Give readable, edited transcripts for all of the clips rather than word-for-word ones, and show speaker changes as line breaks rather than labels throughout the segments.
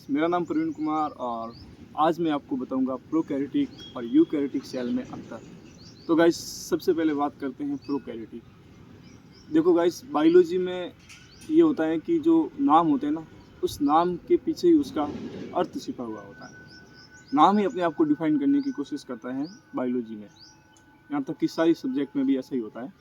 मेरा नाम प्रवीण कुमार और आज मैं आपको बताऊंगा प्रोकैरियोटिक और यूकैरियोटिक सेल में अंतर। तो गाइस सबसे पहले बात करते हैं प्रोकैरियोटिक। देखो गाइस, बायोलॉजी में ये होता है कि जो नाम होते हैं ना, उस नाम के पीछे ही उसका अर्थ छिपा हुआ होता है। नाम ही अपने आप को डिफाइन करने की कोशिश करता है बायोलॉजी में, यहाँ तक कि सारी सब्जेक्ट में भी ऐसा ही होता है।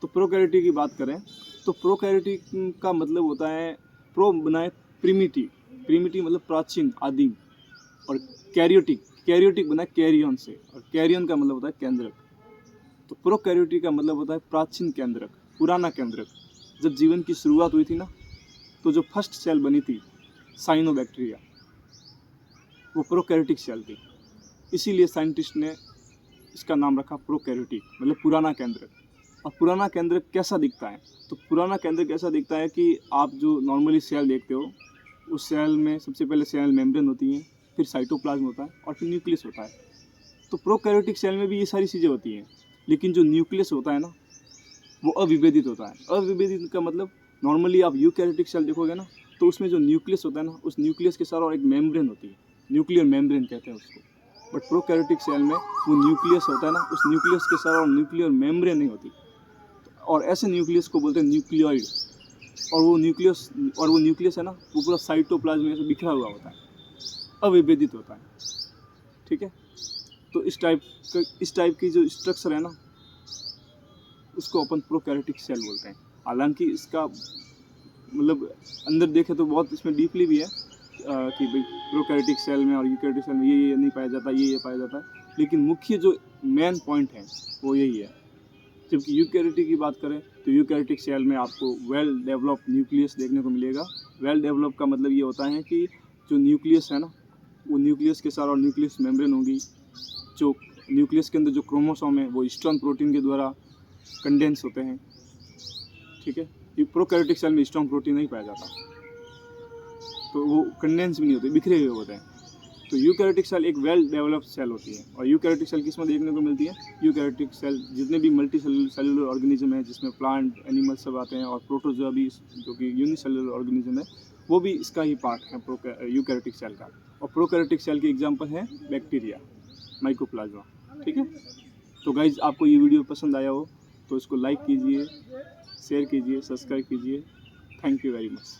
तो प्रोकैरियोटिक की बात करें तो प्रोकैरियोटिक का मतलब होता है प्रो बनाए प्रिमिटिव, प्रिमिटिव मतलब प्राचीन आदिम, और कैरियोटिक, कैरियोटिक बना कैरियन से, और कैरियन का मतलब होता है केंद्रक। तो प्रोकैरियोटिक का मतलब होता है प्राचीन केंद्रक, पुराना केंद्रक। जब जीवन की शुरुआत हुई थी ना, तो जो फर्स्ट सेल बनी थी साइनोबैक्टीरिया, वो प्रोकैरियोटिक सेल थी। इसीलिए साइंटिस्ट ने इसका नाम रखा प्रोकैरियोटिक, मतलब पुराना केंद्रक। और पुराना केंद्रक कैसा दिखता है? तो पुराना केंद्रक ऐसा दिखता है कि आप जो नॉर्मली सेल देखते हो, उस सेल में सबसे पहले सेल मेम्ब्रेन होती है, फिर साइटोप्लाज्म होता है और फिर न्यूक्लियस होता है। तो प्रोकैरियोटिक सेल में भी ये सारी चीज़ें होती हैं, लेकिन जो न्यूक्लियस होता है ना, वो अविभेदित होता है। अविभेदित का मतलब, नॉर्मली आप यूकैरियोटिक सेल देखोगे ना, तो उसमें जो न्यूक्लियस होता है ना, उस न्यूक्लियस के साथ और एक मेम्ब्रेन होती है, न्यूक्लियर मेम्ब्रेन कहते हैं उसको। बट प्रोकैरियोटिक सेल में वो न्यूक्लियस होता है ना, उस न्यूक्लियस के साथ और न्यूक्लियर मेम्ब्रेन नहीं होती, और ऐसे न्यूक्लियस को बोलते हैं न्यूक्लियोइड। और वो न्यूक्लियस है ना, वो पूरा साइटोप्लाज्म में से बिखरा हुआ होता है, अविभेदित होता है। ठीक है, तो इस टाइप की जो स्ट्रक्चर है ना, उसको अपन प्रोकैरियोटिक सेल बोलते हैं। हालांकि इसका मतलब अंदर देखे तो बहुत इसमें डीपली भी है कि भाई प्रोकैरियोटिक सेल में और यूकैरियोटिक सेल में ये नहीं पाया जाता, ये पाया जाता है, लेकिन मुख्य जो मेन पॉइंट है वो यही है। जबकि यूकैरियोटिक की बात करें तो यूकैरियोटिक सेल में आपको वेल डेवलप्ड न्यूक्लियस देखने को मिलेगा। वेल डेवलप का मतलब ये होता है कि जो न्यूक्लियस है ना, वो न्यूक्लियस के साथ और न्यूक्लियस मेम्ब्रेन होगी। जो न्यूक्लियस के अंदर जो क्रोमोसोम है वो हिस्टोन प्रोटीन के द्वारा कंडेंस होते हैं। ठीक है, ये प्रोकैरियोटिक सेल में हिस्टोन प्रोटीन नहीं पाया जाता, तो वो कंडेंस भी नहीं होते, बिखरे हुए होते हैं। तो यूकैरियोटिक सेल एक वेल डेवलप्ड सेल होती है। और यूकैरियोटिक सेल किस में देखने को मिलती है? यूकैरियोटिक सेल जितने भी मल्टी सेलुलर ऑर्गेनिज्म है, जिसमें प्लांट एनिमल सब आते हैं, और प्रोटोजोआ भी जो कि यूनिसेलुलर ऑर्गेनिज्म है, वो भी इसका ही पार्ट है यूकैरियोटिक सेल का। और प्रोकैरियोटिक सेल के एग्जाम्पल है बैक्टीरिया, माइकोप्लाज्मा। ठीक है, तो गाइज आपको ये वीडियो पसंद आया हो तो इसको लाइक कीजिए, शेयर कीजिए, सब्सक्राइब कीजिए। Thank you very much.